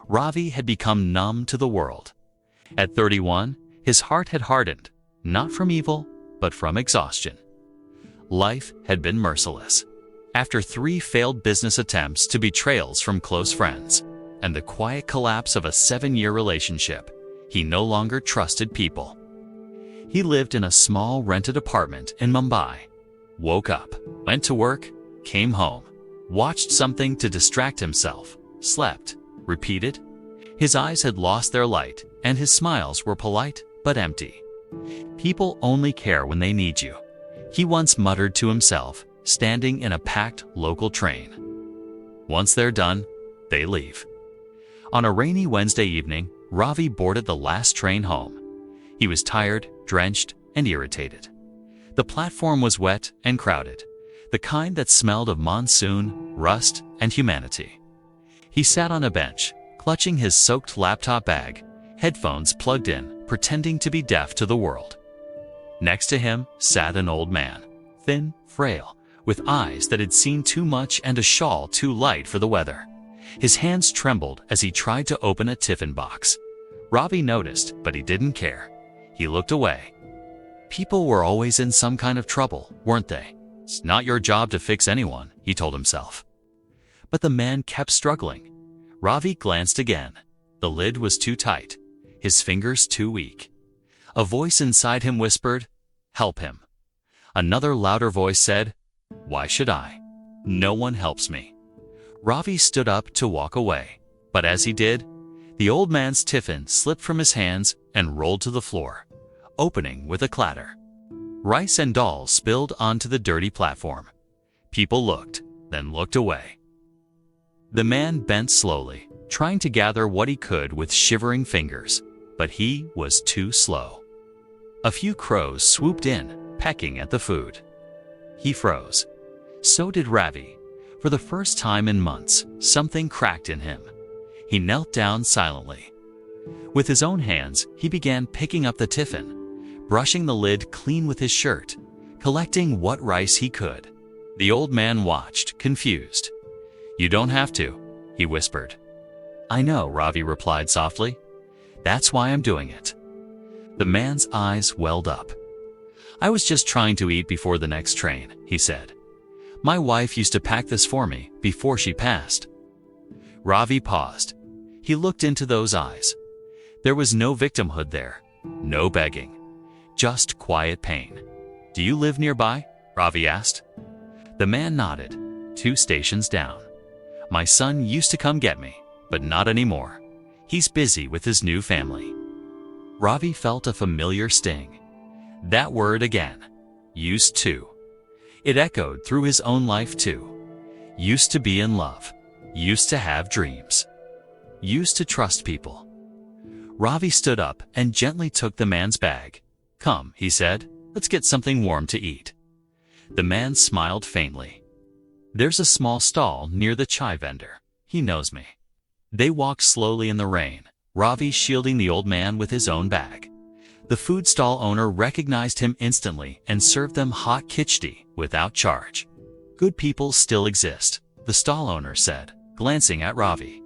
Ravi had become numb to the world. At 31, his heart had hardened, not from evil, but from exhaustion. Life had been merciless. After 3 failed business attempts to betrayals from close friends, and the quiet collapse of a 7-year relationship, he no longer trusted people. He lived in a small rented apartment in Mumbai. Woke up, went to work, came home, watched something to distract himself, slept, repeated. His eyes had lost their light, and his smiles were polite but empty. People only care when they need you, he once muttered to himself, standing in a packed local train. Once they're done, they leave. On a rainy Wednesday evening, Ravi boarded the last train home. He was tired, drenched, and irritated. The platform was wet and crowded, the kind that smelled of monsoon, rust, and humanity. He sat on a bench, clutching his soaked laptop bag, headphones plugged in, pretending to be deaf to the world. Next to him sat an old man, thin, frail, with eyes that had seen too much and a shawl too light for the weather. His hands trembled as he tried to open a tiffin box. Ravi noticed, but he didn't care. He looked away. People were always in some kind of trouble, weren't they? It's not your job to fix anyone, he told himself. But the man kept struggling. Ravi glanced again. The lid was too tight, his fingers too weak. A voice inside him whispered, "Help him." Another louder voice said, "Why should I? No one helps me." Ravi stood up to walk away, but as he did, the old man's tiffin slipped from his hands and rolled to the floor, opening with a clatter. Rice and dal spilled onto the dirty platform. People looked, then looked away. The man bent slowly, trying to gather what he could with shivering fingers, but he was too slow. A few crows swooped in, pecking at the food. He froze. So did Ravi. For the first time in months, something cracked in him. He knelt down silently. With his own hands, he began picking up the tiffin, brushing the lid clean with his shirt, collecting what rice he could. The old man watched, confused. "You don't have to," he whispered. "I know," Ravi replied softly. "That's why I'm doing it." The man's eyes welled up. "I was just trying to eat before the next train," he said. "My wife used to pack this for me before she passed." Ravi paused. He looked into those eyes. There was no victimhood there, no begging, just quiet pain. "Do you live nearby?" Ravi asked. The man nodded. 2 stations down. "My son used to come get me, but not anymore. He's busy with his new family." Ravi felt a familiar sting. That word again. Used to. It echoed through his own life too. Used to be in love. Used to have dreams. Used to trust people. Ravi stood up and gently took the man's bag. "Come," he said, "let's get something warm to eat." The man smiled faintly. "There's a small stall near the chai vendor. He knows me." They walked slowly in the rain, Ravi shielding the old man with his own bag. The food stall owner recognized him instantly and served them hot khichdi without charge. "Good people still exist," the stall owner said, glancing at Ravi.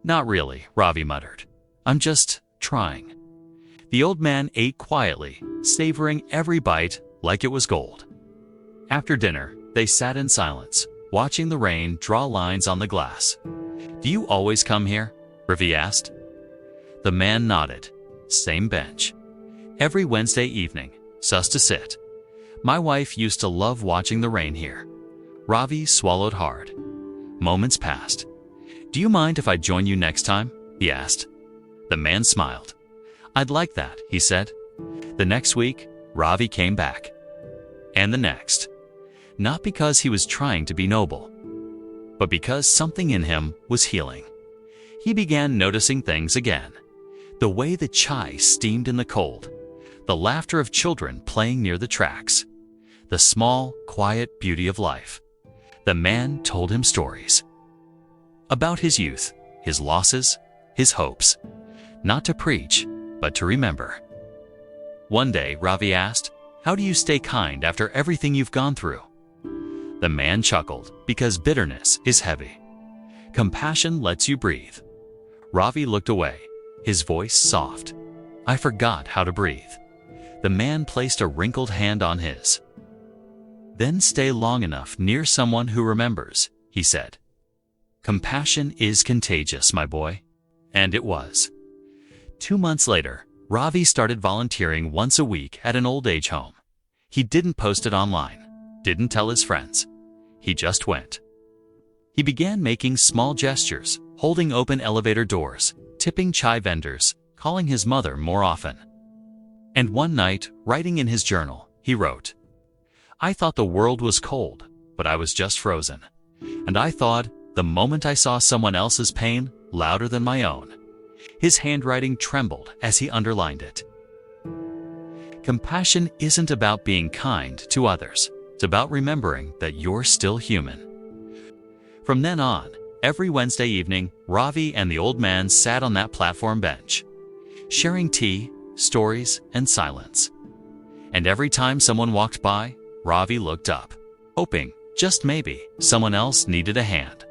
"Not really," Ravi muttered. "I'm just trying." The old man ate quietly, savoring every bite like it was gold. After dinner, they sat in silence, watching the rain draw lines on the glass. "Do you always come here?" Ravi asked. The man nodded. "Same bench. Every Wednesday evening, just to sit. My wife used to love watching the rain here." Ravi swallowed hard. Moments passed. "Do you mind if I join you next time?" he asked. The man smiled. "I'd like that," he said. The next week, Ravi came back. And the next. Not because he was trying to be noble, but because something in him was healing. He began noticing things again. The way the chai steamed in the cold, the laughter of children playing near the tracks, the small, quiet beauty of life. The man told him stories. About his youth, his losses, his hopes. Not to preach, but to remember. One day, Ravi asked, "How do you stay kind after everything you've gone through?" The man chuckled, "Because bitterness is heavy. Compassion lets you breathe." Ravi looked away, his voice soft. I forgot how to breathe. The man placed a wrinkled hand on his. Then stay long enough near someone who remembers, he said. Compassion is contagious, my boy. And it was. 2 months later, Ravi started volunteering once a week at an old age home. He didn't post it online, didn't tell his friends. He just went. He began making small gestures, holding open elevator doors, tipping chai vendors, calling his mother more often. And one night, writing in his journal, he wrote, I thought the world was cold, but I was just frozen. And I thought, the moment I saw someone else's pain louder than my own. His handwriting trembled as he underlined it. Compassion isn't about being kind to others. It's about remembering that you're still human. From then on, every Wednesday evening, Ravi and the old man sat on that platform bench, sharing tea, stories, and silence. And every time someone walked by, Ravi looked up, hoping, just maybe, someone else needed a hand.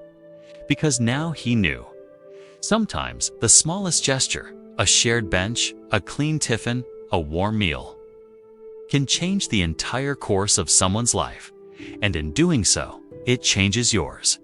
Because now he knew. Sometimes the smallest gesture, a shared bench, a clean tiffin, a warm meal, can change the entire course of someone's life, and in doing so, it changes yours.